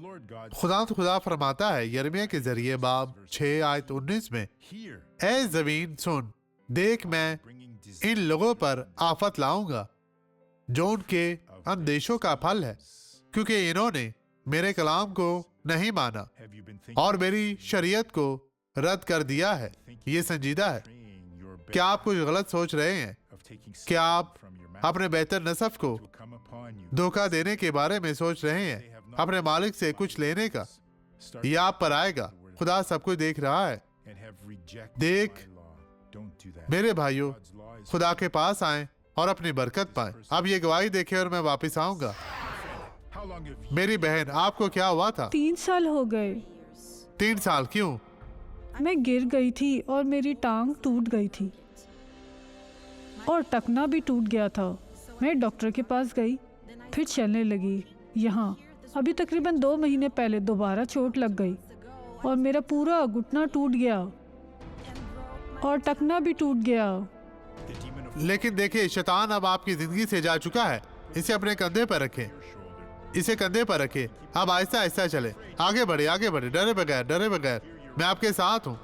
खुदा फरमाता है यिर्मयाह के जरिए बाब 6 आयत 19 में, ऐ जमीन सुन, देख मैं इन लोगों पर आफत लाऊंगा जो उनके अंदेशों का फल है, क्योंकि इन्होंने मेरे कलाम को नहीं माना और मेरी शरीयत को रद्द कर दिया है। ये संजीदा है। क्या आप कुछ गलत सोच रहे हैं? क्या आप अपने बेहतर नसब को धोखा देने के बारे में सोच रहे हैं, अपने मालिक से कुछ लेने का? यह आप पर आएगा। खुदा सब कुछ देख रहा है। देख मेरे भाइयों, खुदा के पास आएं और अपनी बरकत पाएं। अब ये गवाही देखें और मैं वापस आऊंगा। मेरी बहन, आपको क्या हुआ था? 3 साल हो गए। 3 साल? क्यों? मैं गिर गई थी और मेरी टांग टूट गई थी और टखना भी टूट गया था। मैं डॉक्टर के पास गई, फिर चलने लगी। यहाँ अभी तकरीबन 2 महीने पहले दोबारा चोट लग गई और मेरा पूरा घुटना टूट गया और टखना भी टूट गया। लेकिन देखिए, शैतान अब आपकी जिंदगी से जा चुका है। इसे अपने कंधे पर रखें, इसे कंधे पर रखें। अब आहिस्ता आहिस्ता चले, आगे बढ़े, आगे बढ़े, डरे बगैर, डरे बगैर। मैं आपके साथ हूँ।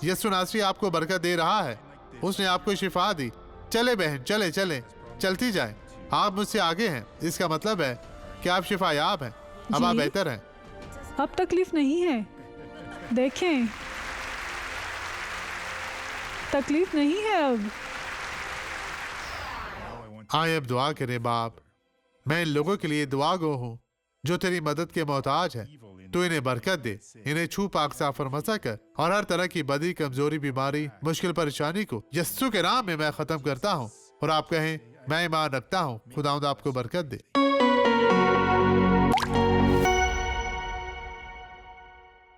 यीशु नासरी आपको बरकत दे रहा है। उसने आपको शिफा दी। चले बहन, चले चले, चलती जाए। आप मुझसे आगे हैं, इसका मतलब है कि आप शिफायाब हैं। अब आप बेहतर हैं। अब तकलीफ नहीं है। देखें, तकलीफ नहीं है अब। आए अब दुआ करें। बाप, मैं इन लोगों के लिए दुआ गो हूँ जो तेरी मदद के मोहताज है। तू इन्हें बरकत दे, इन्हें छू पाक साफ और मसा कर, और हर तरह की बदी, कमजोरी, बीमारी, मुश्किल परेशानी को यस्सु के नाम में मैं खत्म करता हूँ। और आप कहें, मैं ईमान रखता हूँ। खुदावंद आपको बरकत दे।